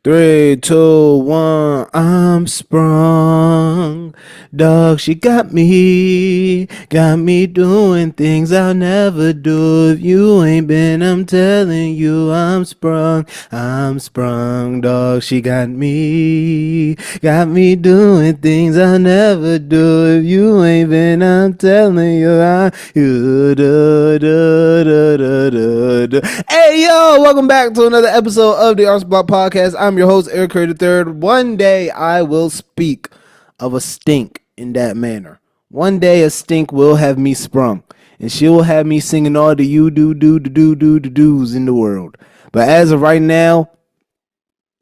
Three, two, one, I'm sprung. Dog, she got me doing things I'll never do if you ain't been. I'm telling you, I'm sprung. Dog, she got me doing things I'll never do if you ain't been. I'm telling you, Hey yo, welcome back to another episode of the Arts Block Podcast. I'm your host, Eric Curry III. One day I will speak of a stink in that manner. One day a stink will have me sprung, and she will have me singing all the you do do's in the world. But as of right now,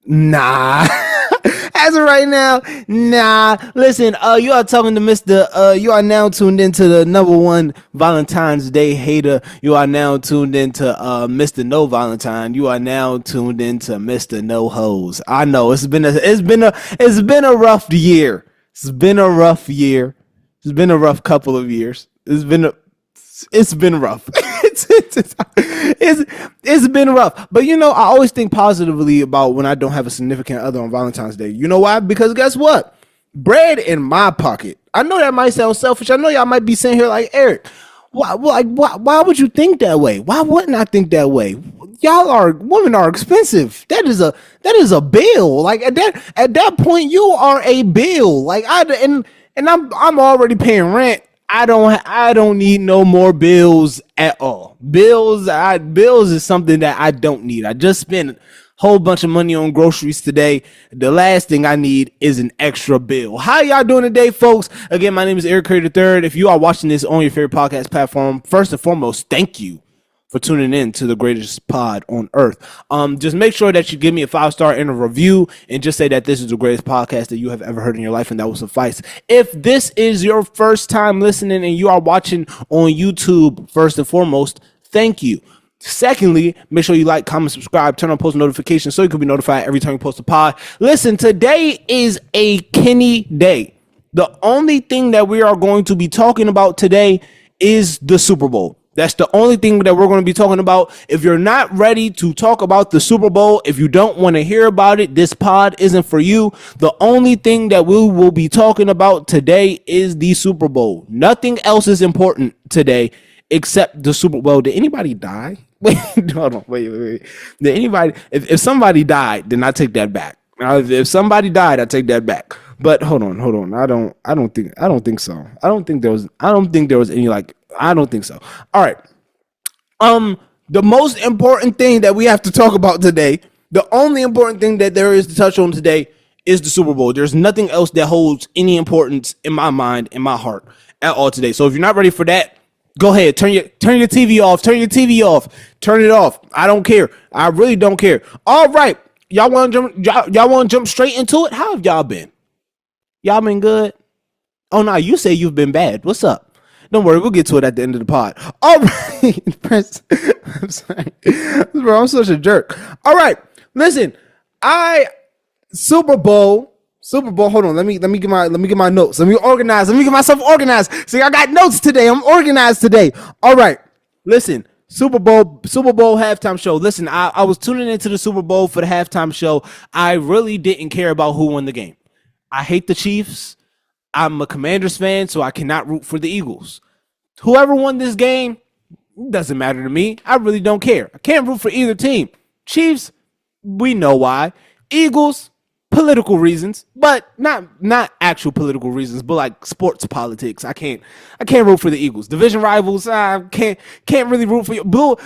nah. As of right now, nah. Listen, you are talking to Mr. You are now tuned into the number one Valentine's Day hater. You are now tuned into Mr. No Valentine. You are now tuned into Mr. No Hose. I know it's been a rough year. It's been a rough year. It's been a rough couple of years. It's been rough. It's been rough. But you know, I always think positively about when I don't have a significant other on Valentine's Day. You know why? Because guess what? Bread in my pocket. I know that might sound selfish. I know y'all might be sitting here like, Eric, why would you think that way? Why wouldn't I think that way? Women are expensive. That is a bill. Like at that point, you are a bill. Like I'm already paying rent. I don't need no more bills at all. Bills is something that I don't need. I just spent a whole bunch of money on groceries today. The last thing I need is an extra bill. How y'all doing today, folks? Again, my name is Eric Curry III. If you are watching this on your favorite podcast platform, first and foremost, thank you for tuning in to the greatest pod on earth. Just make sure that you give me a 5-star and a review and just say that this is the greatest podcast that you have ever heard in your life, and that will suffice. If this is your first time listening and you are watching on YouTube, first and foremost, thank you. Secondly, make sure you like, comment, subscribe, turn on post notifications so you can be notified every time you post a pod. Listen, today is a Kenny day. The only thing that we are going to be talking about today is the Super Bowl. That's the only thing that we're going to be talking about. If you're not ready to talk about the Super Bowl, if you don't want to hear about it, this pod isn't for you. The only thing that we will be talking about today is the Super Bowl. Nothing else is important today except the Super Bowl. Did anybody die? Wait, hold on. Wait. Did anybody? If somebody died, then I take that back. If somebody died, I take that back. But hold on. I don't think so. I don't think there was any like. I don't think so. All right. The most important thing that we have to talk about today, the only important thing that there is to touch on today is the Super Bowl. There's nothing else that holds any importance in my mind, in my heart at all today. So if you're not ready for that, go ahead. Turn your TV off. Turn your TV off. Turn it off. I don't care. I really don't care. All right. Y'all want to jump straight into it? How have y'all been? Y'all been good? Oh no, you say you've been bad. What's up? Don't worry, we'll get to it at the end of the pod. All right, Prince. I'm sorry, bro. I'm such a jerk. All right, listen. Super Bowl. Hold on. Let me get my notes. Let me organize. Let me get myself organized. See, I got notes today. I'm organized today. All right, listen. Super Bowl halftime show. Listen, I was tuning into the Super Bowl for the halftime show. I really didn't care about who won the game. I hate the Chiefs. I'm a Commanders fan, so I cannot root for the Eagles. Whoever won this game, doesn't matter to me. I really don't care. I can't root for either team. Chiefs, we know why. Eagles, political reasons, but not actual political reasons, but like sports politics. I can't root for the Eagles. Division rivals, I can't really root for you. Blue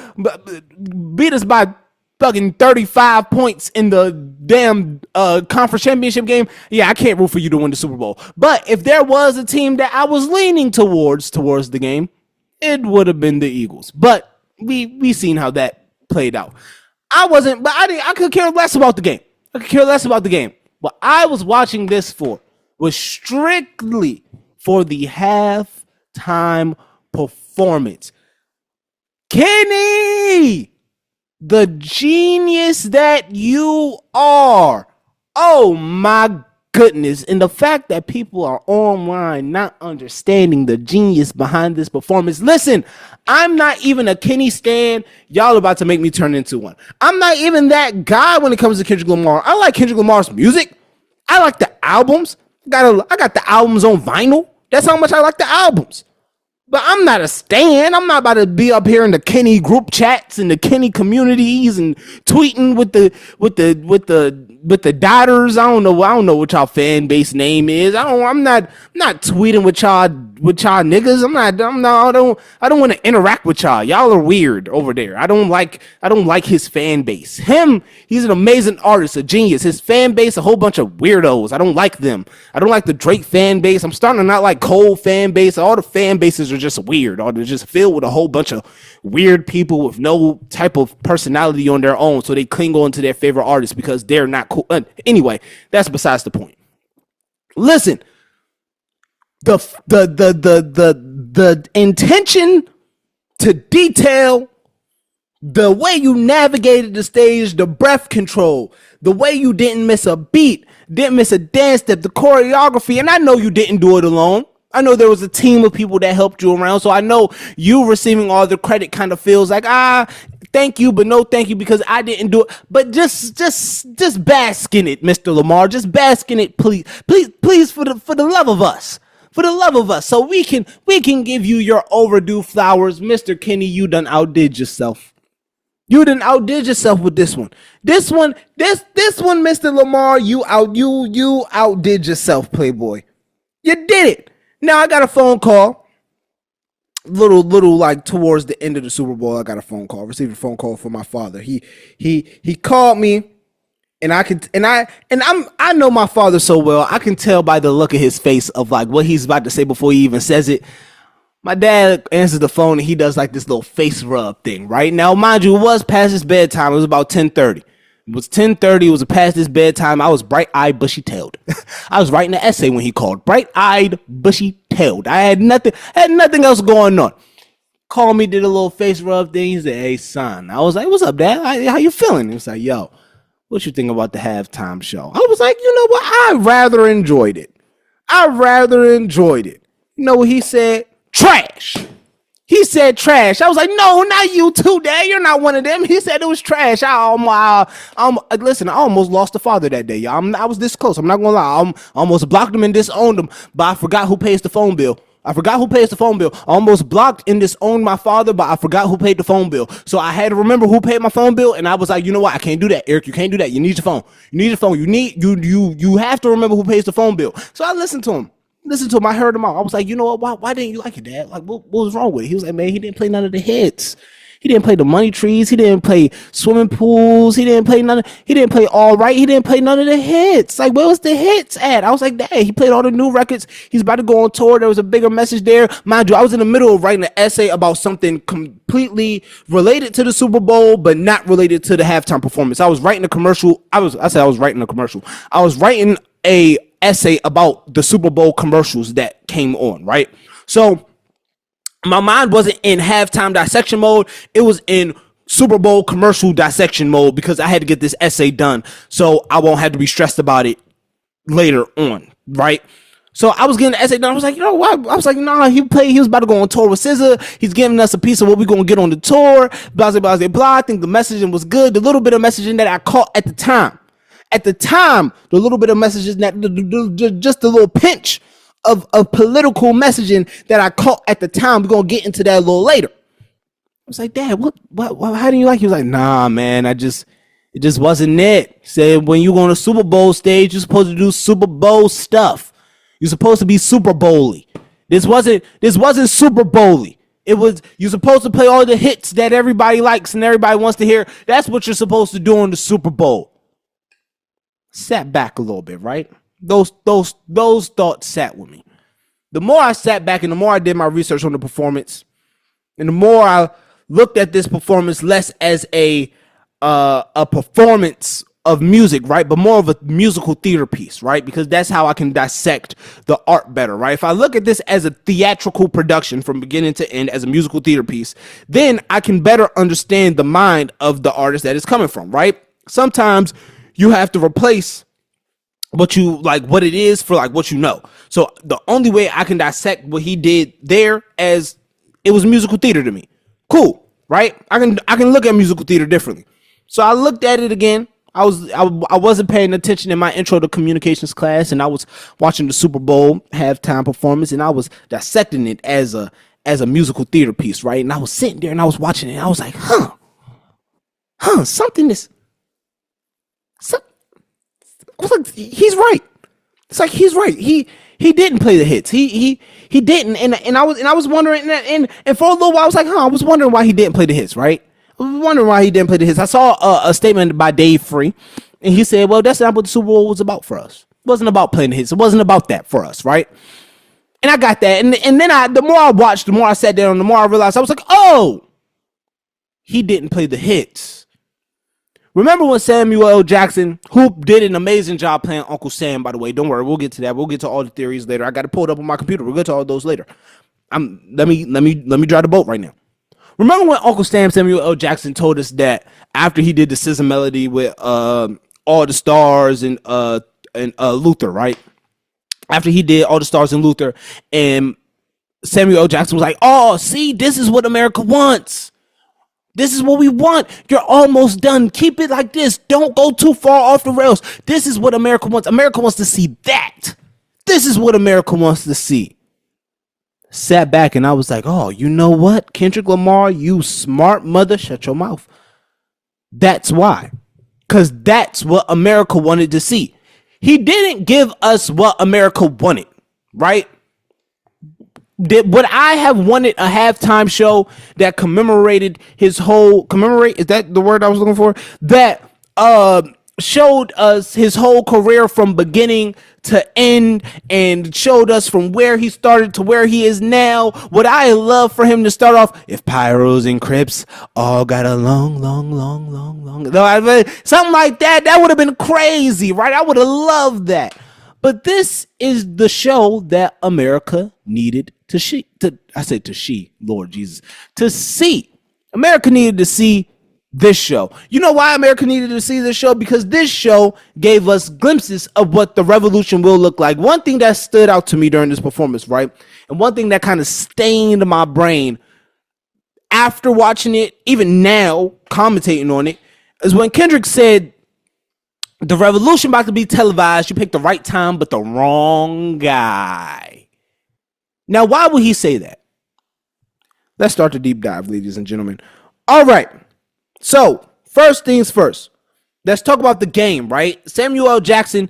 beat us by fucking 35 points in the damn conference championship game. Yeah, I can't root for you to win the Super Bowl. But if there was a team that I was leaning towards the game, it would have been the Eagles. But we seen how that played out. I could care less about the game. What I was watching this for was strictly for the halftime performance. Kenny, the genius that you are. Oh my goodness. And the fact that people are online not understanding the genius behind this performance. Listen, I'm not even a Kenny stan. Y'all about to make me turn into one. I'm not even that guy when it comes to Kendrick Lamar. I like Kendrick Lamar's music. I like the albums. I got the albums on vinyl. That's how much I like the albums. But I'm not a stan. I'm not about to be up here in the Kenny group chats and the Kenny communities and tweeting with the daughters. I don't know what y'all fan base name is. I'm not tweeting with y'all niggas. I don't want to interact with y'all. Y'all are weird over there. I don't like his fan base. He's an amazing artist, a genius. His fan base, a whole bunch of weirdos. I don't like them. I don't like the Drake fan base. I'm starting to not like Cole fan base. All the fan bases are just weird, or they're just filled with a whole bunch of weird people with no type of personality on their own, so they cling on to their favorite artists because they're not cool. Anyway, that's besides the point. Listen, the intention to detail, the way you navigated the stage, the breath control, the way you didn't miss a beat, didn't miss a dance step, the choreography, and I know you didn't do it alone. I know there was a team of people that helped you around, so I know you receiving all the credit kind of feels like, thank you, but no thank you, because I didn't do it. But just bask in it, Mr. Lamar. Just bask in it, please, for the love of us. For the love of us, so we can give you your overdue flowers. Mr. Kenny, you done outdid yourself. You done outdid yourself with this one. This one, Mr. Lamar, you outdid yourself, Playboy. You did it. Now I got a phone call. Little like towards the end of the Super Bowl, I got a phone call. Received a phone call from my father. He called me, and I know my father so well. I can tell by the look of his face of like what he's about to say before he even says it. My dad answers the phone and he does like this little face rub thing, right? Now, mind you, it was past his bedtime. It was about 10:30. It was 10:30. It was past his bedtime. I was bright-eyed, bushy-tailed. I was writing an essay when he called. Bright-eyed, bushy-tailed. I had nothing else going on. Called me, did a little face rub thing. He said, "Hey, son." I was like, "What's up, Dad? How you feeling?" He was like, "Yo, what you think about the halftime show?" I was like, "You know what? I rather enjoyed it. You know what he said? Trash. He said trash. I was like, "No, not you too, Dad. You're not one of them." He said it was trash. Listen, I almost lost a father that day, y'all. I was this close. I'm not gonna lie. I almost blocked him and disowned him, but I forgot who pays the phone bill. I almost blocked and disowned my father, but I forgot who paid the phone bill. So I had to remember who paid my phone bill, and I was like, you know what? I can't do that, Eric. You can't do that. You need your phone. You have to remember who pays the phone bill. So I listened to him. I heard him out. I was like, you know what? Why didn't you like it, Dad? Like, what was wrong with it? He was like, man, he didn't play none of the hits. He didn't play the money trees. He didn't play swimming pools. He didn't play all right. He didn't play none of the hits. Like, where was the hits at? I was like, Dad, he played all the new records. He's about to go on tour. There was a bigger message there. Mind you, I was in the middle of writing an essay about something completely related to the Super Bowl, but not related to the halftime performance. I was writing a commercial. I was writing a commercial. I was writing a essay about the Super Bowl commercials that came on, right? So my mind wasn't in halftime dissection mode. It was in Super Bowl commercial dissection mode because I had to get this essay done so I won't have to be stressed about it later on, right? So I was getting the essay done. I was like, you know what? I was like, nah, he was about to go on tour with SZA. He's giving us a piece of what we're going to get on the tour. Blah, blah, blah, blah. I think the messaging was good. The little bit of messaging that I caught at the time, the little bit of messages, just a little pinch of political messaging that I caught at the time. We're going to get into that a little later. I was like, Dad, what, how do you like it? He was like, nah, man, it just wasn't it. He said, when you go on a Super Bowl stage, you're supposed to do Super Bowl stuff. You're supposed to be Super Bowl-y. This wasn't Super Bowl-y. You're supposed to play all the hits that everybody likes and everybody wants to hear. That's what you're supposed to do on the Super Bowl. Sat back a little bit, right? Those thoughts sat with me. The more I sat back and the more I did my research on the performance, and the more I looked at this performance less as a performance of music, right? But more of a musical theater piece, right? Because that's how I can dissect the art better, right? If I look at this as a theatrical production from beginning to end as a musical theater piece, then I can better understand the mind of the artist that it's coming from, right? Sometimes you have to replace what you like, what it is for like what you know. So the only way I can dissect what he did there as it was musical theater to me. Cool, right? I can look at musical theater differently. So I looked at it again. I wasn't paying attention in my intro to communications class, and I was watching the Super Bowl halftime performance, and I was dissecting it as a musical theater piece, right? And I was sitting there and I was watching it, and I was like, something is. I was like, he's right. It's like he's right. He didn't play the hits. He didn't. And I was wondering, and for a little while I was like, I was wondering why he didn't play the hits, right? I was wondering why he didn't play the hits. I saw a statement by Dave Free, and he said, well, that's not what the Super Bowl was about for us. It wasn't about playing the hits. It wasn't about that for us, right? And I got that. And then the more I watched, the more I sat down, the more I realized I was like, oh, he didn't play the hits. Remember when Samuel L. Jackson, who did an amazing job playing Uncle Sam, by the way, don't worry, we'll get to that. We'll get to all the theories later. I got it pulled up on my computer. We'll get to all those later. Let me drive the boat right now. Remember when Uncle Sam, Samuel L. Jackson, told us that after he did the SZA melody with All the Stars and Luther, right? After he did All the Stars and Luther, and Samuel L. Jackson was like, oh, see, this is what America wants. This is what we want. You're almost done. Keep it like this. Don't go too far off the rails. This is what America wants. America wants to see that. This is what America wants to see. Sat back and I was like, oh, you know what? Kendrick Lamar, you smart mother, shut your mouth. That's why. Because that's what America wanted to see. He didn't give us what America wanted, right? Would I have wanted a halftime show that commemorated his whole is that the word I was looking for? That showed us his whole career from beginning to end and showed us from where he started to where he is now. Would I love for him to start off, if Pyros and Crips all got a long, something like that? That would have been crazy, right? I would have loved that. But this is the show that America needed to see. Lord Jesus. To see. America needed to see this show. You know why America needed to see this show? Because this show gave us glimpses of what the revolution will look like. One thing that stood out to me during this performance, right? And one thing that kind of stained my brain after watching it, even now, commentating on it, is when Kendrick said, the revolution about to be televised. You picked the right time, but the wrong guy. Now, why would he say that? Let's start the deep dive, ladies and gentlemen. All right. So, first things first. Let's talk about the game, right? Samuel L. Jackson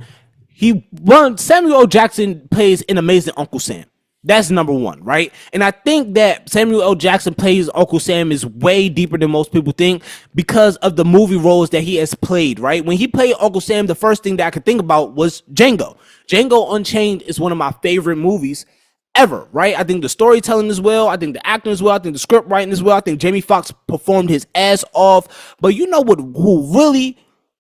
plays an amazing Uncle Sam. That's number one, right? And I think that Samuel L. Jackson plays Uncle Sam is way deeper than most people think because of the movie roles that he has played, right? When he played Uncle Sam, the first thing that I could think about was Django. Django Unchained is one of my favorite movies ever, right? I think the storytelling is well. I think the acting is well. I think the script writing is well. I think Jamie Foxx performed his ass off. But you know who really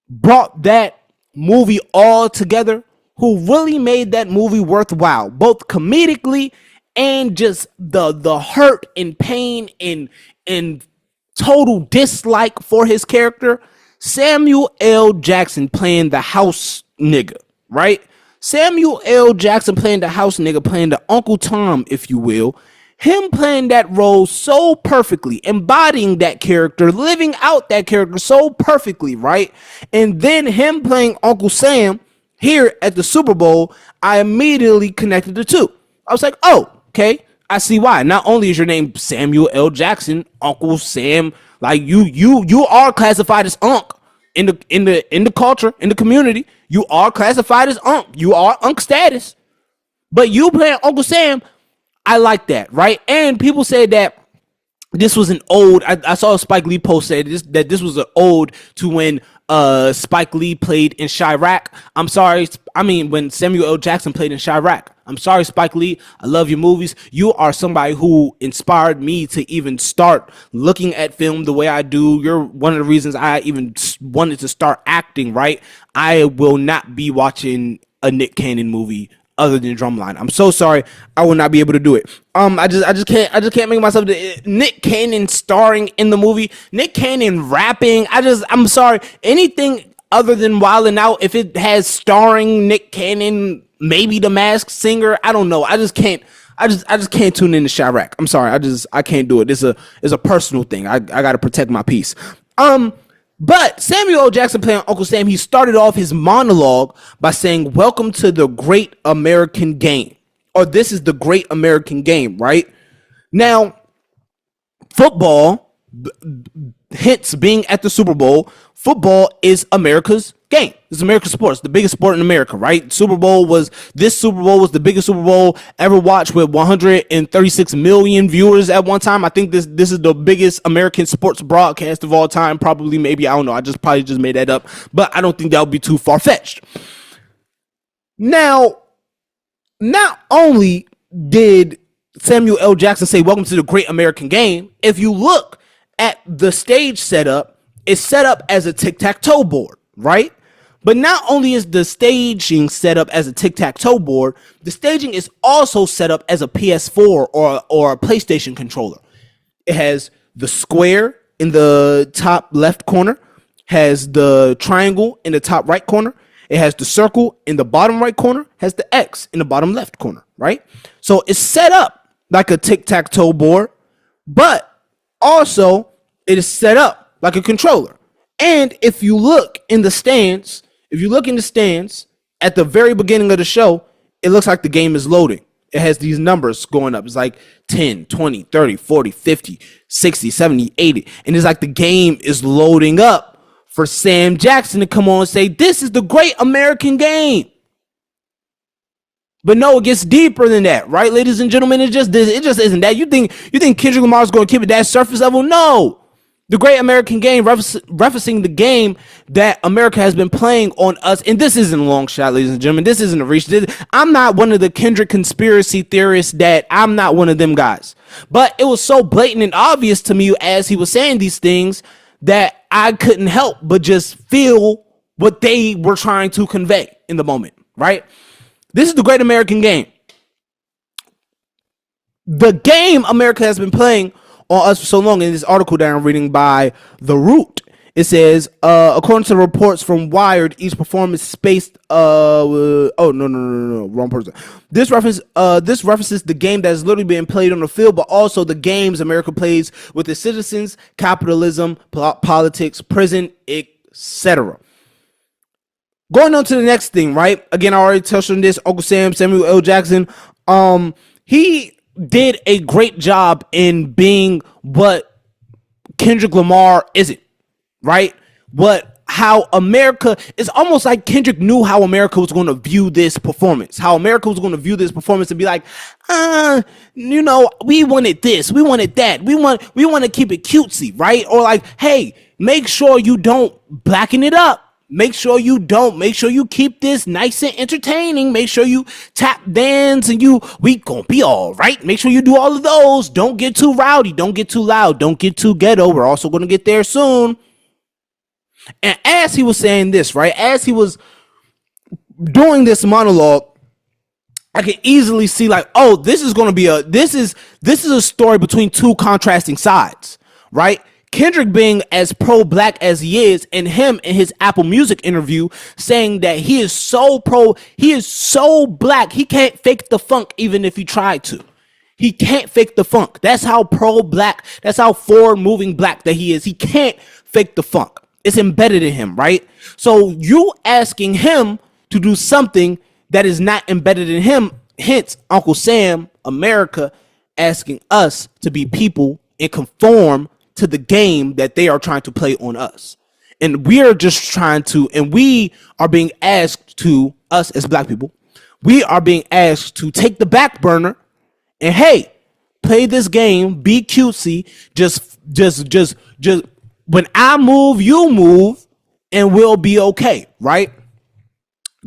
brought that movie all together? Who really made that movie worthwhile, both comedically and just the hurt and pain and total dislike for his character? Samuel L. Jackson playing the house nigga, right? Samuel L. Jackson playing the house nigga, playing the Uncle Tom, if you will. Him playing that role so perfectly, embodying that character, living out that character so perfectly, right? And then him playing Uncle Sam here at the Super Bowl, I immediately connected the two. I was like, oh, okay, I see why. Not only is your name Samuel L. Jackson, Uncle Sam, like you are classified as Unc in the culture, in the community. You are classified as Unc. You are Unc status. But you playing Uncle Sam, I like that, right? And people say that this was an ode. I saw a Spike Lee post say that this was an ode to when Spike Lee played in Chirac. I'm sorry. I mean, when Samuel L. Jackson played in Chirac. I'm sorry, Spike Lee. I love your movies. You are somebody who inspired me to even start looking at film the way I do. You're one of the reasons I even wanted to start acting, right? I will not be watching a Nick Cannon movie other than Drumline. I'm so sorry. I will not be able to do it. I just can't make myself Nick Cannon starring in the movie. Nick Cannon rapping. I'm sorry. Anything other than Wildin' Out, if it has starring Nick Cannon, maybe The Masked Singer, I don't know. I just can't tune into Chirac. I'm sorry. I can't do it. It's a personal thing. I got to protect my peace. But Samuel L. Jackson playing Uncle Sam, he started off his monologue by saying, "Welcome to the Great American Game," or "This is the Great American Game," right? Now, football, hence being at the Super Bowl, football is America's game. It's America's sport. It's the biggest sport in America, right? This Super Bowl was the biggest Super Bowl ever watched, with 136 million viewers at one time. I think this is the biggest American sports broadcast of all time. Probably, maybe, I don't know. I probably just made that up, but I don't think that would be too far-fetched. Now, not only did Samuel L. Jackson say, "Welcome to the Great American Game," if you look at the stage setup, it's set up as a tic-tac-toe board, right? But not only is the staging set up as a tic-tac-toe board, the staging is also set up as a PS4 or a PlayStation controller. It has the square in the top left corner, has the triangle in the top right corner, it has the circle in the bottom right corner, has the X in the bottom left corner, right? So it's set up like a tic-tac-toe board, but also it is set up like a controller. And if you look in the stands, at the very beginning of the show, it looks like the game is loading. It has these numbers going up. It's like 10, 20, 30, 40, 50, 60, 70, 80. And it's like the game is loading up for Sam Jackson to come on and say, "This is the Great American Game." But no, it gets deeper than that, right, ladies and gentlemen? It just isn't that. You think Kendrick Lamar is going to keep it that surface level? No. The Great American Game, referencing the game that America has been playing on us. And this isn't a long shot, ladies and gentlemen. This isn't a reach. I'm not one of the Kendrick conspiracy theorists. I'm not one of them guys. But it was so blatant and obvious to me as he was saying these things that I couldn't help but just feel what they were trying to convey in the moment, right? This is the Great American Game. The game America has been playing on us for so long. In this article that I'm reading by The Root, it says, according to reports from Wired, each performance spaced wrong person. This references the game that is literally being played on the field, but also the games America plays with its citizens, capitalism, politics, prison, etc. Going on to the next thing, right? Again, I already touched on this. Uncle Sam, Samuel L. Jackson, he did a great job in being what Kendrick Lamar isn't, right? How America, it's almost like Kendrick knew how America was going to view this performance, and be like, we wanted this, we wanted that, we want to keep it cutesy, right? Or like, hey, make sure you don't blacken it up. Make sure you keep this nice and entertaining. Make sure you tap dance and we gonna be all right. Make sure you do all of those. Don't get too rowdy. Don't get too loud. Don't get too ghetto. We're also gonna get there soon. And as he was saying this, right, as he was doing this monologue, I can easily see like, oh, this is a story between two contrasting sides, right? Kendrick being as pro-black as he is, and him in his Apple Music interview saying that he is so black, he can't fake the funk even if he tried to. He can't fake the funk. That's how pro-black, that's how forward-moving black that he is. He can't fake the funk. It's embedded in him, right? So you asking him to do something that is not embedded in him, hence Uncle Sam, America, asking us to be people and conform to the game that they are trying to play on us. And we are being asked to, us as black people, we are being asked to take the back burner and, hey, play this game, be cutesy, just when I move, you move, and we'll be okay, right?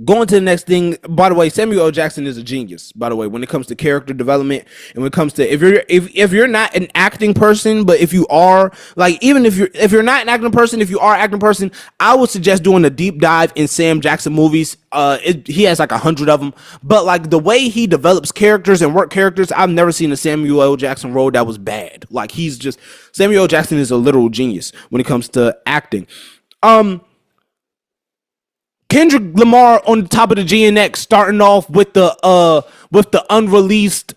Going to the next thing, by the way, Samuel L. Jackson is a genius, by the way, when it comes to character development, and when it comes to if you're not an acting person, but if you are, like, even if you're not an acting person, if you are an acting person, I would suggest doing a deep dive in Sam Jackson movies. He has like 100 of them, but like the way he develops characters and work characters, I've never seen a Samuel L. Jackson role that was bad. Like, Samuel L. Jackson is a literal genius when it comes to acting. Kendrick Lamar on the top of the GNX, starting off with the unreleased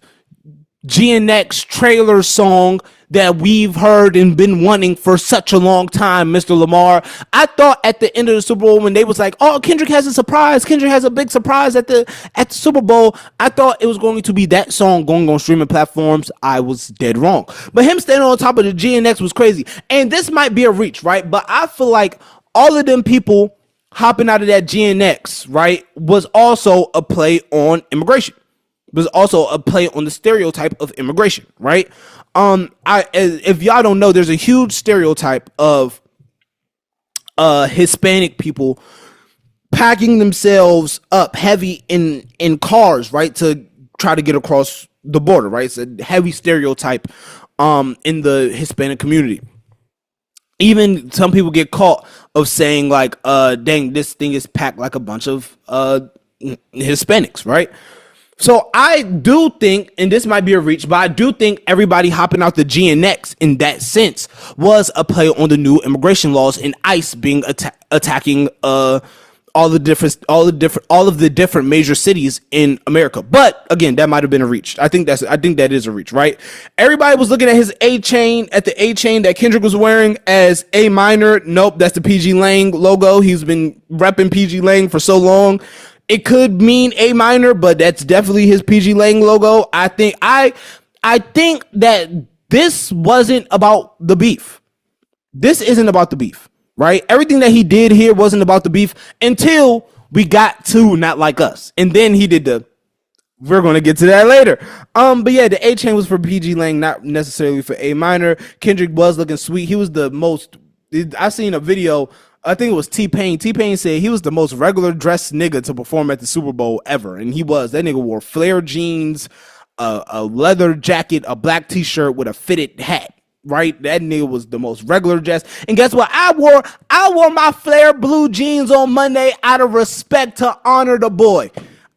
GNX trailer song that we've heard and been wanting for such a long time, Mr. Lamar. I thought at the end of the Super Bowl when they was like, oh, Kendrick has a surprise. Kendrick has a big surprise at the Super Bowl. I thought it was going to be that song going on streaming platforms. I was dead wrong. But him standing on top of the GNX was crazy. And this might be a reach, right? But I feel like all of them people hopping out of that GNX, right, was also a play on immigration. Was also a play on the stereotype of immigration, right? If y'all don't know, there's a huge stereotype of Hispanic people packing themselves up heavy in cars, right, to try to get across the border, right? It's a heavy stereotype in the Hispanic community. Even some people get caught of saying like, dang, this thing is packed like a bunch of Hispanics, right? So I do think, and this might be a reach, but I do think everybody hopping out the GNX in that sense was a play on the new immigration laws and ICE being attacking all of the different major cities in America. But again, that might have been a reach. I think that is a reach, right? Everybody was looking at his A chain that Kendrick was wearing as A minor. Nope, that's the PG Lang logo. He's been repping PG Lang for so long. It could mean A minor, but that's definitely his PG Lang logo. I think that this wasn't about the beef. This isn't about the beef, right? Everything that he did here wasn't about the beef until we got to Not Like Us. And then he did we're going to get to that later. But yeah, the A chain was for PG Lang, not necessarily for A minor. Kendrick was looking sweet. He was the most, I seen a video, I think it was T-Pain. T-Pain said he was the most regular dressed nigga to perform at the Super Bowl ever. And he was. That nigga wore flare jeans, a leather jacket, a black t-shirt with a fitted hat. Right? That nigga was the most regular dressed. And guess what? I wore my flare blue jeans on Monday out of respect to honor the boy.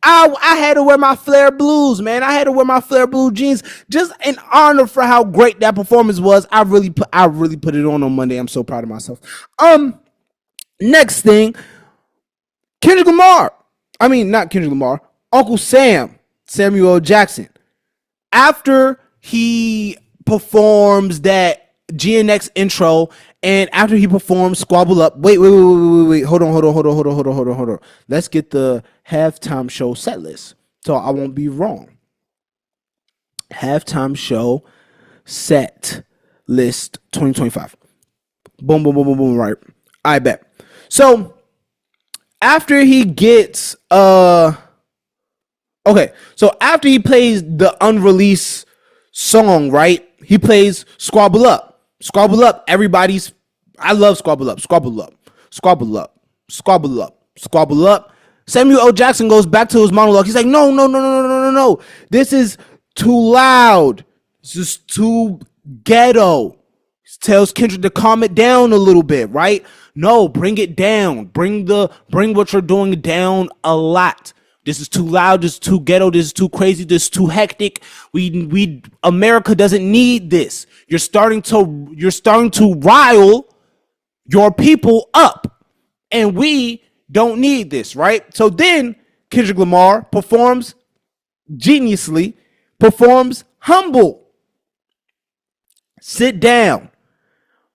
I had to wear my flare blues, man. I had to wear my flare blue jeans just in honor for how great that performance was. I really put it on Monday. I'm so proud of myself. Next thing, Kendrick Lamar. I mean, not Kendrick Lamar. Uncle Sam, Samuel Jackson. After he performs that GNX intro, and after he performs Squabble Up. Wait. Hold on. Let's get the halftime show set list, so I won't be wrong. Halftime show set list 2025. Boom. Right. I bet. So after he gets after he plays the unreleased song, right? He plays Squabble Up. I love Squabble Up. Samuel L. Jackson goes back to his monologue. He's like, no. This is too loud. This is too ghetto. He tells Kendrick to calm it down a little bit, right? No, bring it down. Bring what you're doing down a lot. This is too loud. This is too ghetto. This is too crazy. This is too hectic. America doesn't need this. You're starting to rile your people up, and we don't need this, right? So then Kendrick Lamar performs Humble. Sit down.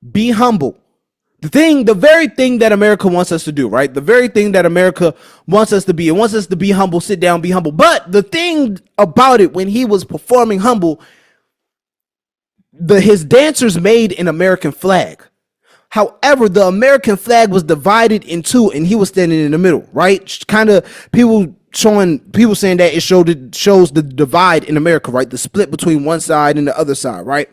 Be humble. The very thing that America wants us to do, right? The very thing that America wants us to be. It wants us to be humble, sit down, be humble. But the thing about it, when he was performing Humble, his dancers made an American flag. However, the American flag was divided in two, and he was standing in the middle, right? Kind of people saying that it shows the divide in America, right? The split between one side and the other side, right?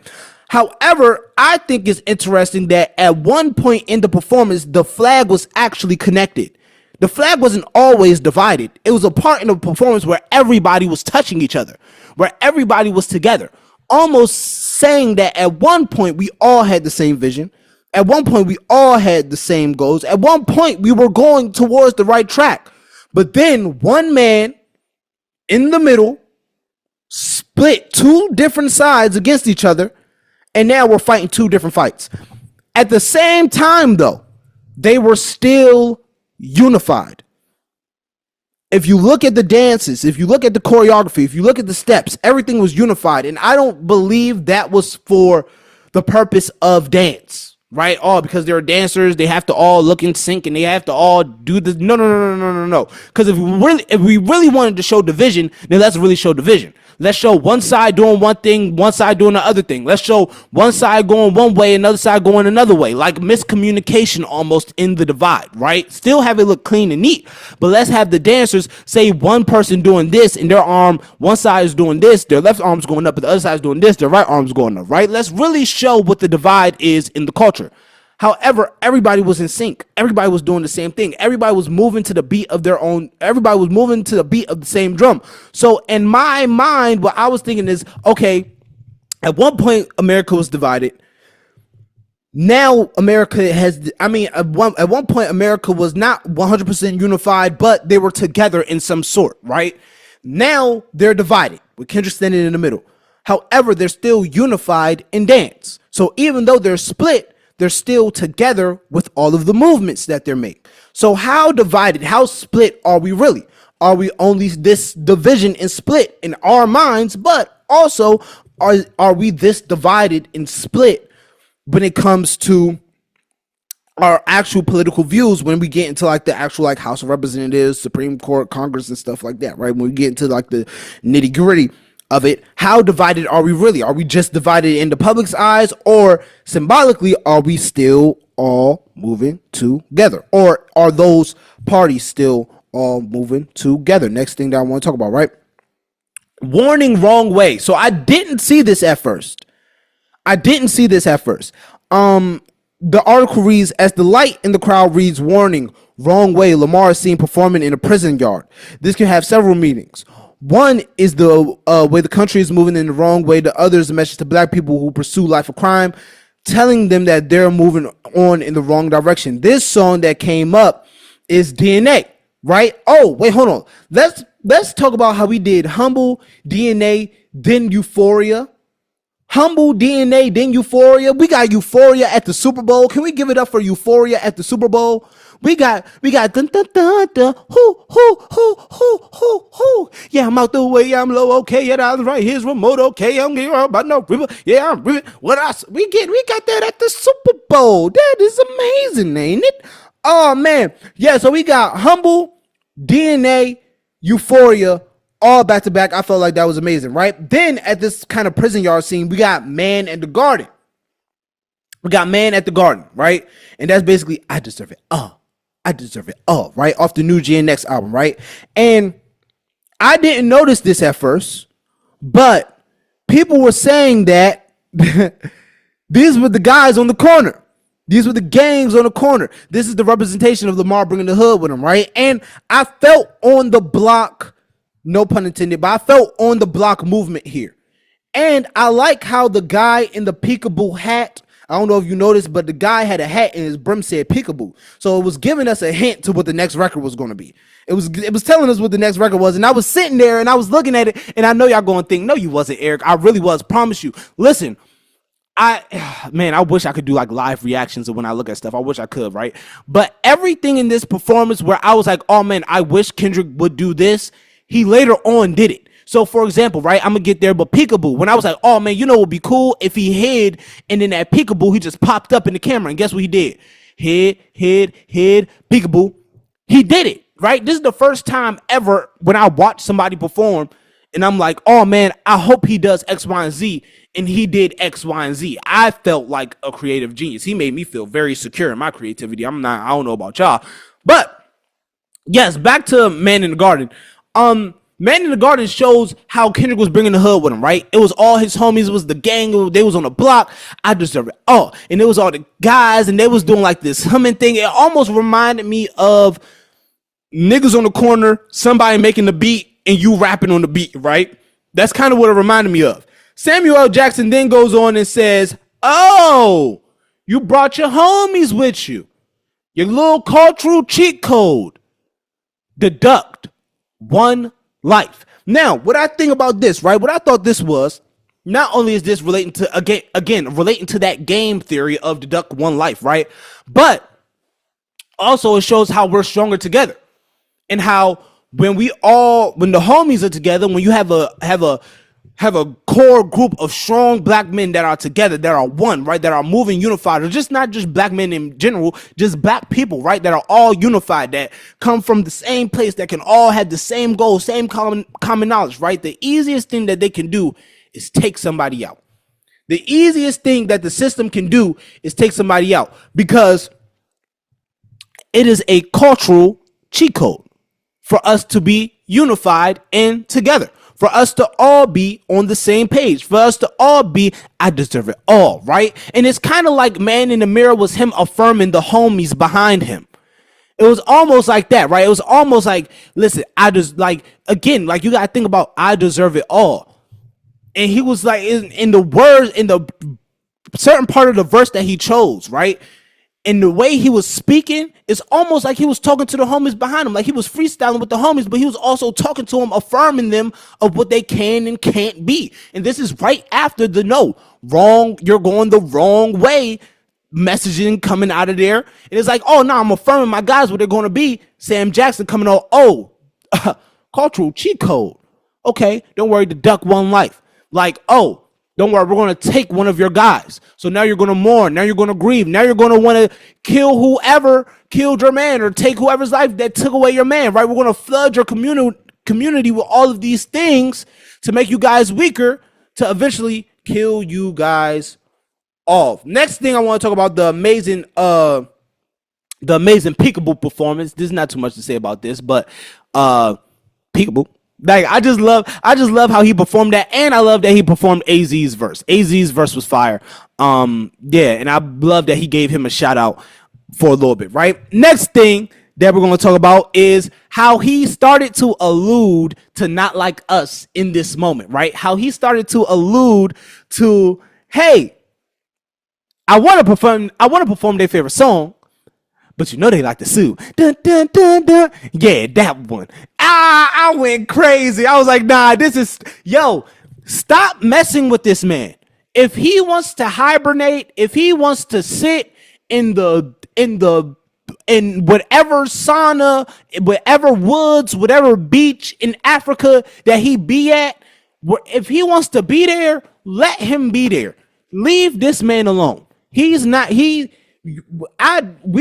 However, I think it's interesting that at one point in the performance, the flag was actually connected. The flag wasn't always divided. It was a part in the performance where everybody was touching each other, where everybody was together, almost saying that at one point we all had the same vision. At one point we all had the same goals. At one point we were going towards the right track. But then one man in the middle split two different sides against each other. And now we're fighting two different fights. At the same time, though, they were still unified. if you look at the dances, if you look at the choreography, if you look at the steps, everything was unified. And I don't believe that was for the purpose of dance, right? Oh, because they're dancers, they have to all look in sync and they have to all do this. No. Because if we really wanted to show division, then let's really show division. Let's show one side doing one thing, one side doing the other thing. Let's show one side going one way, another side going another way. Like miscommunication almost in the divide, right? Still have it look clean and neat. But let's have the dancers say one person doing this and their arm, one side is doing this, their left arm's going up, but the other side is doing this, their right arm's going up, right? Let's really show what the divide is in the culture. However, everybody was in sync. Everybody was doing the same thing. Everybody was moving to the beat of their own. Everybody was moving to the beat of the same drum. So in my mind, what I was thinking is, okay, at one point, America was divided. Now America has, at one point, America was not 100% unified, but they were together in some sort, right? Now they're divided with Kendrick standing in the middle. However, they're still unified in dance. So even though they're split, they're still together with all of the movements that they're making. So how divided, how split are we really? Are we only this division and split in our minds, but also are we this divided and split when it comes to our actual political views when we get into like the actual like House of Representatives, Supreme Court, Congress and stuff like that, right? When we get into like the nitty gritty of it, how divided are we really? Are we just divided in the public's eyes, or symbolically are we still all moving together, or are those parties still all moving together? Next thing that I want to talk about, right? Warning, wrong way. So I didn't see this at first. The article reads, as the light in the crowd reads, warning, wrong way, Lamar is seen performing in a prison yard. This can have several meanings. One is the way the country is moving in the wrong way. The other is a message to black people who pursue life of crime, telling them that they're moving on in the wrong direction. This song that came up is DNA, right? Oh, wait, hold on. Let's talk about how we did Humble, DNA, then Euphoria. Humble, DNA, then Euphoria. We got Euphoria at the Super Bowl. Can we give it up for Euphoria at the Super Bowl? We got dun dun dun dun hoo. Yeah, I'm out the way, I'm low, okay. Yeah, that's right. Here's remote, okay. I'm getting about no river. Yeah, I'm river. What else? We got that at the Super Bowl. That is amazing, ain't it? Oh man. Yeah, so we got Humble, DNA, Euphoria, all back to back. I felt like that was amazing, right? Then at this kind of prison yard scene, we got Man in the Garden. Right? And that's basically I deserve it. Right? Off the new GNX album, right? And I didn't notice this at first, but people were saying that these were the guys on the corner. These were the gangs on the corner. This is the representation of Lamar bringing the hood with him, right? And I felt on the block, no pun intended, but I felt on the block movement here. And I like how the guy in the peekaboo hat, I don't know if you noticed, but the guy had a hat and his brim said peekaboo. So it was giving us a hint to what the next record was going to be. It was telling us what the next record was. And I was sitting there and I was looking at it, and I know y'all going to think, no, you wasn't, Eric. I really was. Promise you. Listen, I wish I could do like live reactions of when I look at stuff. I wish I could, right? But everything in this performance where I was like, oh man, I wish Kendrick would do this, he later on did it. So for example, right, I'm gonna get there, but peekaboo, when I was like, oh man, you know what would be cool if he hid, and then that peekaboo, he just popped up in the camera, and guess what he did? Hid, peekaboo. He did it, right? This is the first time ever when I watch somebody perform, and I'm like, oh man, I hope he does X, Y, and Z, and he did X, Y, and Z. I felt like a creative genius. He made me feel very secure in my creativity. I don't know about y'all, but yes, back to Man in the Garden. Man in the Garden shows how Kendrick was bringing the hood with him, right? It was all his homies. It was the gang. They was on the block. I deserve it. Oh, and it was all the guys, and they was doing like this humming thing. It almost reminded me of niggas on the corner, somebody making the beat, and you rapping on the beat, right? That's kind of what it reminded me of. Samuel L. Jackson then goes on and says, oh, you brought your homies with you. Your little cultural cheat code. Deduct one life. Now, what I think about this, right? What I thought this was, not only is this relating to, again, relating to that game theory of deduct one life, right? But also it shows how we're stronger together and how when the homies are together, when you have a core group of strong black men that are together, that are one, right, that are moving unified, or just not just black men in general, just black people, right, that are all unified, that come from the same place, that can all have the same goal, same common knowledge, right? The easiest thing that they can do is take somebody out. The easiest thing that the system can do is take somebody out, because it is a cultural cheat code for us to be unified and together, for us to all be on the same page, for us to all be, I deserve it all, right? And it's kind of like Man in the Mirror was him affirming the homies behind him. It was almost like that, right? It was almost like, listen, I just, like, again, like, you got to think about, I deserve it all. And he was like, in the words, in the certain part of the verse that he chose, right? And the way he was speaking, it's almost like he was talking to the homies behind him. Like he was freestyling with the homies, but he was also talking to them, affirming them of what they can and can't be. And this is right after the wrong, you're going the wrong way messaging coming out of there. And it's like, oh, no, I'm affirming my guys what they're going to be. Sam Jackson coming out, cultural cheat code. Okay, don't worry, the duck won life. Like, oh, don't worry, we're going to take one of your guys. So now you're going to mourn. Now you're going to grieve. Now you're going to want to kill whoever killed your man, or take whoever's life that took away your man, right? We're going to flood your community with all of these things to make you guys weaker, to eventually kill you guys off. Next thing I want to talk about, the amazing Peekaboo performance. There's not too much to say about this, but Peekaboo. Like, I just love how he performed that, and I love that he performed AZ's verse. AZ's verse was fire. And I love that he gave him a shout out for a little bit, right? Next thing that we're going to talk about is how he started to allude to Not Like Us in this moment, right? How he started to allude to, hey, I want to perform their favorite song, but you know they like to sue. Dun, dun, dun, dun. Yeah, that one. I went crazy. I was like, nah, stop messing with this man. If he wants to hibernate, if he wants to sit in whatever sauna, whatever woods, whatever beach in Africa that he be at, if he wants to be there, let him be there. Leave this man alone. We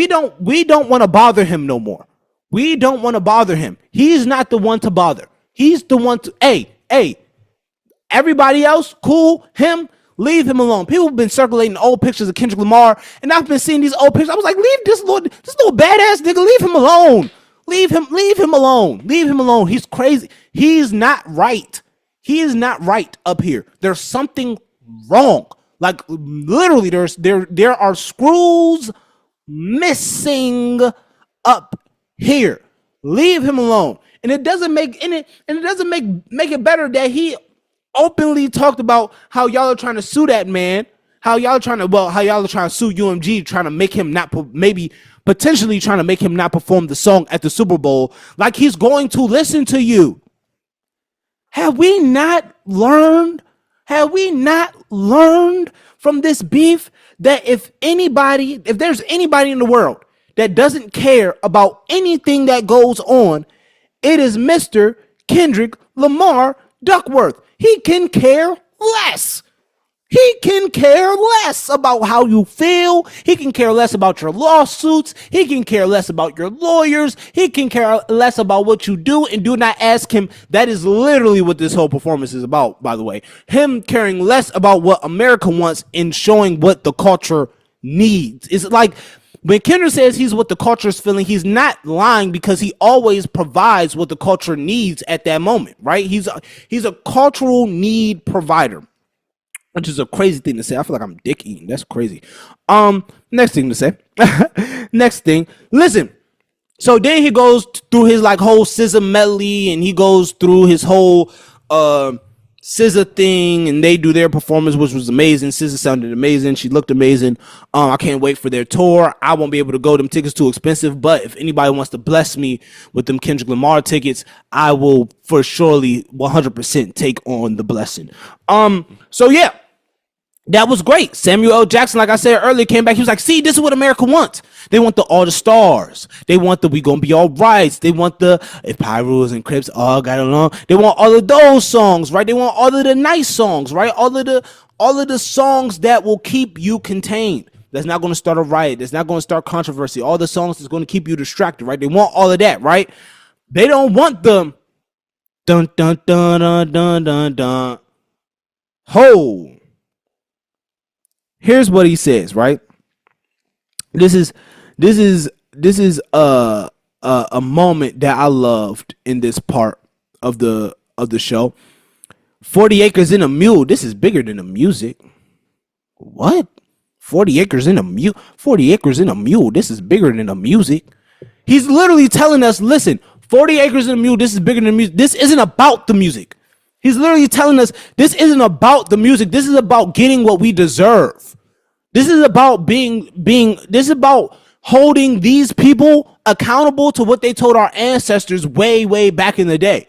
don't want to bother him no more. We don't want to bother him. He's not the one to bother. He's the one to, hey, everybody else, cool, him, leave him alone. People have been circulating old pictures of Kendrick Lamar, and I've been seeing these old pictures. I was like, leave this little badass nigga, leave him alone. Leave him alone. Leave him alone. He's crazy. He's not right. He is not right up here. There's something wrong. Like, literally, there are screws missing up here. Leave him alone. And it doesn't make it better that he openly talked about how y'all are trying to sue that man, how y'all are trying to sue UMG, trying to make him potentially trying to make him not perform the song at the Super Bowl, like he's going to listen to you. Have we not learned from this beef that if there's anybody in the world that doesn't care about anything that goes on, it is Mr. Kendrick Lamar Duckworth. He can care less. He can care less about how you feel. He can care less about your lawsuits. He can care less about your lawyers. He can care less about what you do, and do not ask him. That is literally what this whole performance is about, by the way. Him caring less about what America wants and showing what the culture needs. It's like when Kendrick says he's what the culture is feeling, he's not lying, because he always provides what the culture needs at that moment, right? He's a cultural need provider, which is a crazy thing to say. I feel like I'm dick eating. That's crazy. Next thing to say. Next thing. Listen. So then he goes through his like whole SZA medley, and he goes through his whole SZA thing, and they do their performance, which was amazing. SZA sounded amazing. She looked amazing. I can't wait for their tour. I won't be able to go. Them tickets too expensive. But if anybody wants to bless me with them Kendrick Lamar tickets, I will for surely 100% take on the blessing. So yeah. That was great. Samuel L. Jackson, like I said earlier, came back. He was like, see, this is what America wants. They want all the stars. They want the we gonna be all right. They want the if Pyrus and Crips all got along. They want all of those songs, right? They want all of the nice songs, right? All of the songs that will keep you contained. That's not gonna start a riot. That's not gonna start controversy. All the songs that's gonna keep you distracted, right? They want all of that, right? They don't want the dun dun dun dun dun dun dun. Ho. Here's what he says, right? This is a moment that I loved in this part of the show. 40 acres in a mule. This is bigger than the music. What? 40 acres in a mule. 40 acres in a mule. This is bigger than the music. He's literally telling us, listen, 40 acres in a mule. This is bigger than the music. This isn't about the music. He's literally telling us this isn't about the music. This is about getting what we deserve. This is about this is about holding these people accountable to what they told our ancestors way, way back in the day.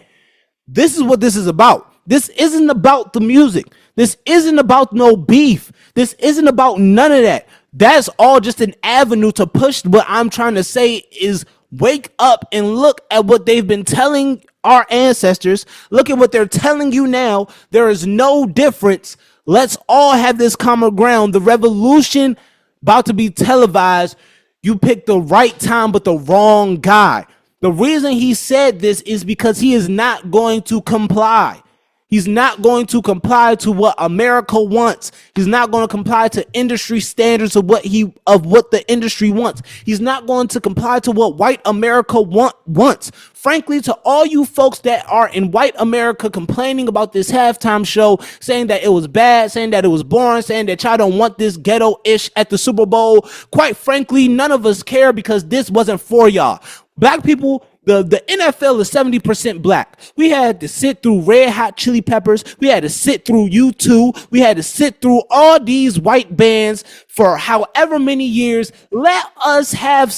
This is what this is about. This isn't about the music. This isn't about no beef. This isn't about none of that. That's all just an avenue to push what I'm trying to say is wake up and look at what they've been telling our ancestors. Look at what they're telling you now. There is no difference. Let's all have this common ground. The revolution about to be televised. You picked the right time, but the wrong guy. The reason he said this is because he is not going to comply. He's not going to comply to what America wants. He's not going to comply to industry standards of what the industry wants. He's not going to comply to what white America wants. Frankly, to all you folks that are in white America complaining about this halftime show, saying that it was bad, saying that it was boring, saying that y'all don't want this ghetto-ish at the Super Bowl, quite frankly, none of us care because this wasn't for y'all. Black people, the NFL is 70% black. We had to sit through Red Hot Chili Peppers. We had to sit through U2. We had to sit through all these white bands for however many years. Let us have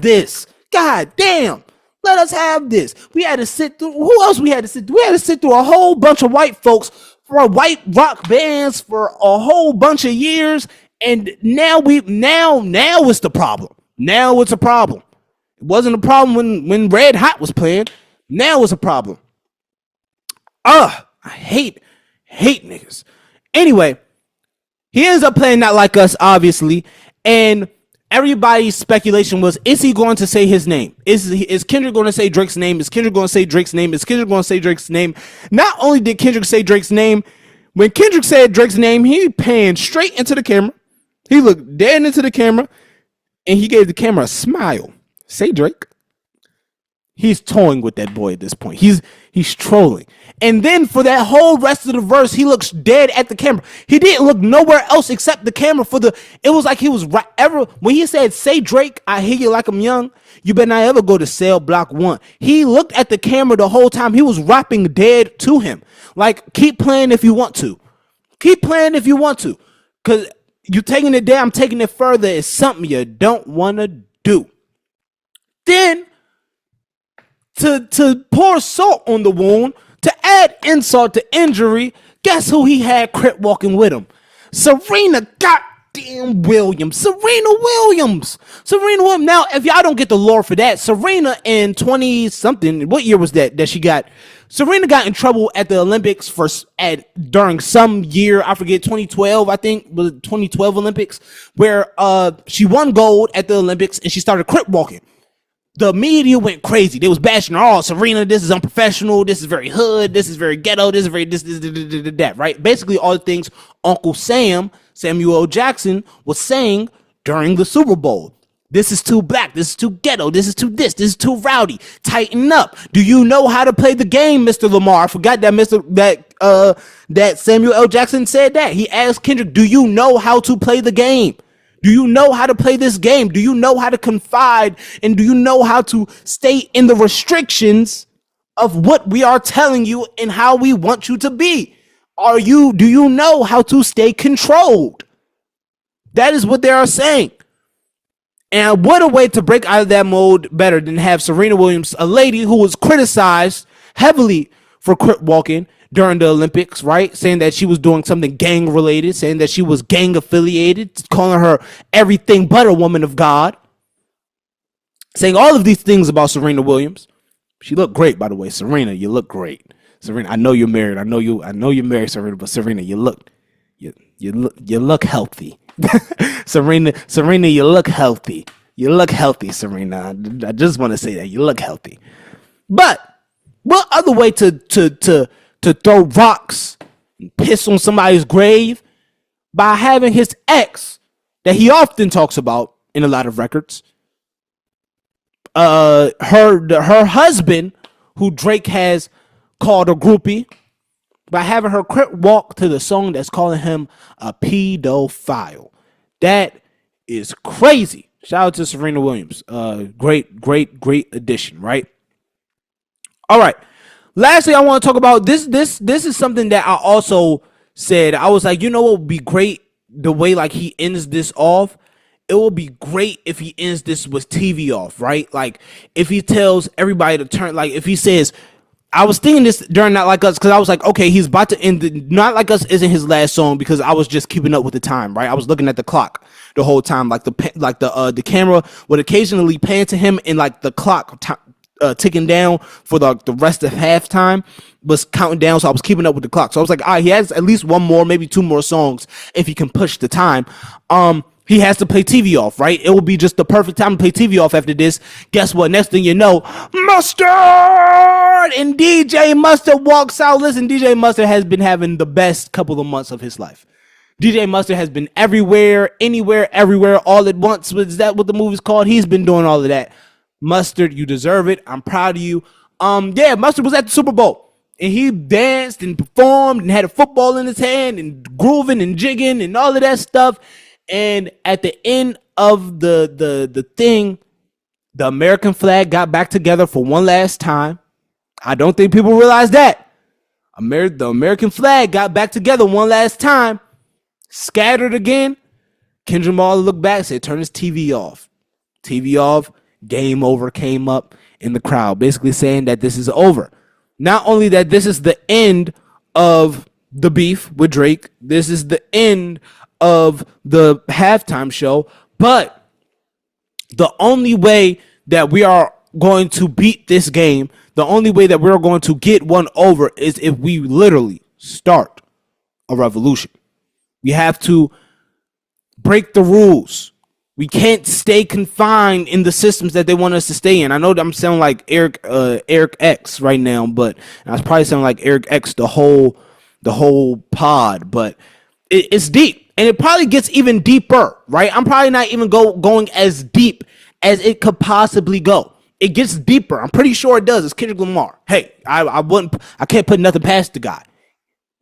this. God damn. Let us have this. We had to sit through. Who else we had to sit through? We had to sit through a whole bunch of white folks for white rock bands for a whole bunch of years. And now it's the problem. Now it's a problem. It wasn't a problem when Red Hot was playing. Now it's a problem. I hate niggas. Anyway, he ends up playing Not Like Us, obviously, and everybody's speculation was, is he going to say his name? Is Kendrick going to say Drake's name? Is Kendrick going to say Drake's name? Is Kendrick going to say Drake's name? Not only did Kendrick say Drake's name, when Kendrick said Drake's name, he panned straight into the camera. He looked dead into the camera, and he gave the camera a smile. Say Drake. He's toying with that boy at this point. He's trolling. And then for that whole rest of the verse, he looks dead at the camera. He didn't look nowhere else except the camera it was like he was right ever when he said, say Drake, I hear you like I'm young. You better not ever go to cell block 1. He looked at the camera the whole time. He was rapping dead to him. Like, keep playing if you want to. Keep playing if you want to. Because you taking it down, I'm taking it further. It's something you don't want to do. Then, to pour salt on the wound, to add insult to injury, guess who he had crip walking with him? Serena goddamn Williams. Serena Williams. Now, if y'all don't get the lore for that, Serena in 20-something, what year was that she got? Serena got in trouble at the Olympics during some year, I forget, 2012, I think, was it 2012 Olympics, where she won gold at the Olympics and she started crip walking. The media went crazy. They was bashing her. Oh, Serena, this is unprofessional. This is very hood. This is very ghetto. This is very that, right? Basically, all the things Uncle Samuel L. Jackson, was saying during the Super Bowl. This is too black. This is too ghetto. This is too this. This is too rowdy. Tighten up. Do you know how to play the game, Mr. Lamar? I forgot that that Samuel L. Jackson said that. He asked Kendrick, do you know how to play the game? Do you know how to play this game? Do you know how to confide? And do you know how to stay in the restrictions of what we are telling you and how we want you to be? Do you know how to stay controlled? That is what they are saying. And what a way to break out of that mode better than have Serena Williams, a lady who was criticized heavily for crip walking, during the Olympics, right? Saying that she was doing something gang related, saying that she was gang affiliated, calling her everything but a woman of God, saying all of these things about Serena Williams. She looked great, by the way. Serena, you look great. Serena, I know you're married. I know you're married, Serena, but Serena, you look healthy. Serena, you look healthy. You look healthy, Serena. I just want to say that you look healthy. But what other way to throw rocks and piss on somebody's grave by having his ex that he often talks about in a lot of records, her husband, who Drake has called a groupie, by having her walk to the song that's calling him a pedophile. That is crazy. Shout out to Serena Williams. Great addition, right? All right. Lastly, I want to talk about this. This is something that I also said. I was like, you know what would be great? The way like he ends this off, it will be great if he ends this with TV off, right? Like if he tells everybody to turn, like if he says, I was thinking this during Not Like Us because I was like, okay, he's about to end. Not Like Us isn't his last song because I was just keeping up with the time, right? I was looking at the clock the whole time, like the camera would occasionally pan to him and like the clock ticking down for the rest of halftime was counting down, so I was keeping up with the clock. So I was like, he has at least one more, maybe two more songs if he can push the time. He has to play TV off, right? It will be just the perfect time to play TV off after this. Guess what? Next thing you know, Mustard and DJ Mustard walks out. Listen, DJ Mustard has been having the best couple of months of his life. DJ Mustard has been everywhere, anywhere, everywhere, all at once. Is that what the movie's called? He's been doing all of that. Mustard, you deserve it. I'm proud of you. Mustard was at the Super Bowl. And he danced and performed and had a football in his hand and grooving and jigging and all of that stuff. And at the end of the thing, the American flag got back together for one last time. I don't think people realize that. The American flag got back together one last time. Scattered again. Kendrick Lamar looked back, said, turn his TV off. TV off. Game over came up in the crowd, basically saying that this is over. Not only that this is the end of the beef with Drake, this is the end of the halftime show, but the only way that we are going to beat this game, the only way that we're going to get one over is if we literally start a revolution. We have to break the rules. We can't stay confined in the systems that they want us to stay in. I know that I'm sounding like Eric X right now, but I was probably sounding like Eric X the whole pod, but it's deep. And it probably gets even deeper, right? I'm probably not even going as deep as it could possibly go. It gets deeper. I'm pretty sure it does. It's Kendrick Lamar. Hey, I can't put nothing past the guy.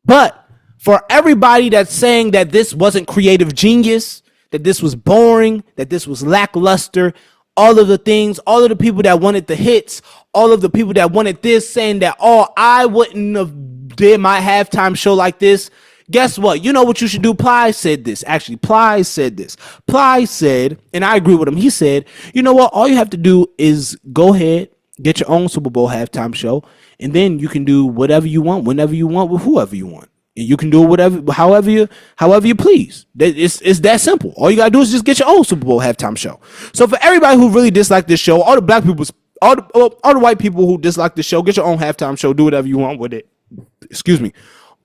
But for everybody that's saying that this wasn't creative genius, that this was boring, that this was lackluster, all of the things, all of the people that wanted the hits, all of the people that wanted this, saying that, I wouldn't have did my halftime show like this. Guess what? You know what you should do? Ply said this. Actually, Ply said this. Ply said, and I agree with him, he said, you know what? All you have to do is go ahead, get your own Super Bowl halftime show, and then you can do whatever you want, whenever you want, with whoever you want. And you can do whatever, however you please. It's that simple. All you gotta do is just get your own Super Bowl halftime show. So for everybody who really disliked this show, all the black people, all the white people who dislike the show, get your own halftime show. Do whatever you want with it. Excuse me.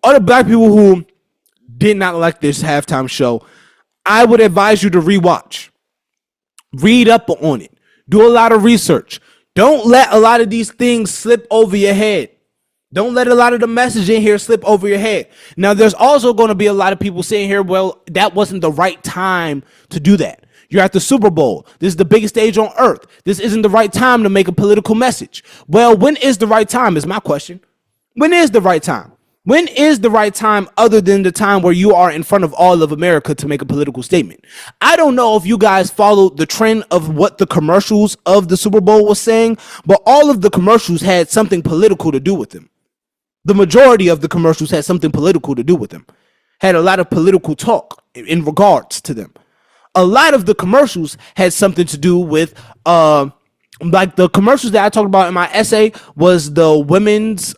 All the black people who did not like this halftime show, I would advise you to rewatch. Read up on it. Do a lot of research. Don't let a lot of these things slip over your head. Don't let a lot of the message in here slip over your head. Now, there's also going to be a lot of people saying here, well, that wasn't the right time to do that. You're at the Super Bowl. This is the biggest stage on earth. This isn't the right time to make a political message. Well, when is the right time is my question. When is the right time? When is the right time other than the time where you are in front of all of America to make a political statement? I don't know if you guys followed the trend of what the commercials of the Super Bowl was saying, but all of the commercials had something political to do with them. The majority of the commercials had something political to do with them, had a lot of political talk in regards to them. A lot of the commercials had something to do with Like the commercials that I talked about in my essay was the women's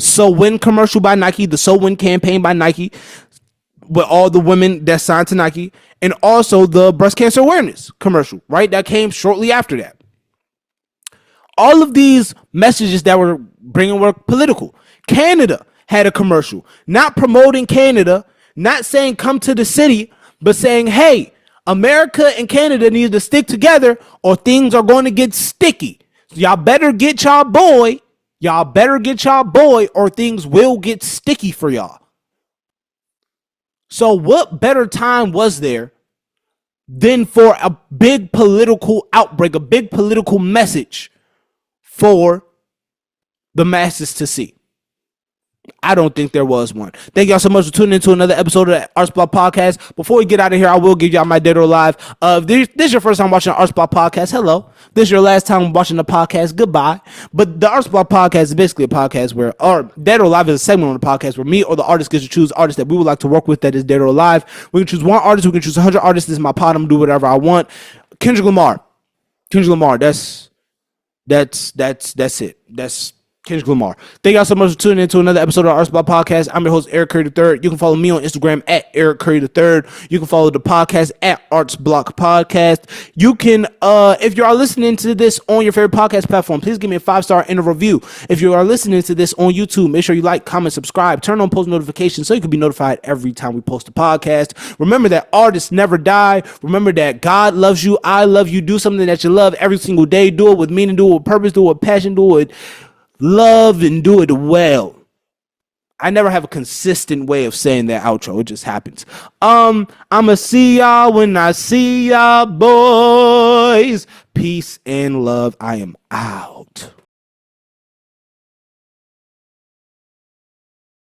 So Win commercial by Nike, the So Win campaign by Nike with all the women that signed to Nike, and also the breast cancer awareness commercial, right? That came shortly after that. All of these messages that were bringing were political. Canada had a commercial, not promoting Canada, not saying come to the city, but saying, hey, America and Canada need to stick together or things are going to get sticky. So y'all better get y'all boy. Y'all better get y'all boy or things will get sticky for y'all. So what better time was there than for a big political outbreak, a big political message for the masses to see? I don't think there was one. Thank y'all so much for tuning into another episode of the Arts Block Podcast. Before we get out of here, I will give y'all my dead or alive. If this is your first time watching the Arts Block Podcast, hello. If this is your last time watching the podcast, goodbye. But the Arts Block Podcast is basically a podcast where, or dead or alive is a segment on the podcast where me or the artist gets to choose artists that we would like to work with that is dead or alive. We can choose one artist. We can choose 100 artists. This is my pod. I'm going to do whatever I want. Kendrick Lamar. That's it. That's Kendrick Lamar. Thank y'all so much for tuning into another episode of Arts Block Podcast. I'm your host, Eric Curry III. You can follow me on Instagram at Eric Curry III. You can follow the podcast at Arts Block Podcast. You can, if you are listening to this on your favorite podcast platform, please give me a 5-star and a review. If you are listening to this on YouTube, make sure you like, comment, subscribe, turn on post notifications so you can be notified every time we post a podcast. Remember that artists never die. Remember that God loves you. I love you. Do something that you love every single day. Do it with meaning, do it with purpose, do it with passion, do it love, and do it well. I never have a consistent way of saying that outro. It just happens. I'ma see y'all when I see y'all, boys. Peace and love. I am out.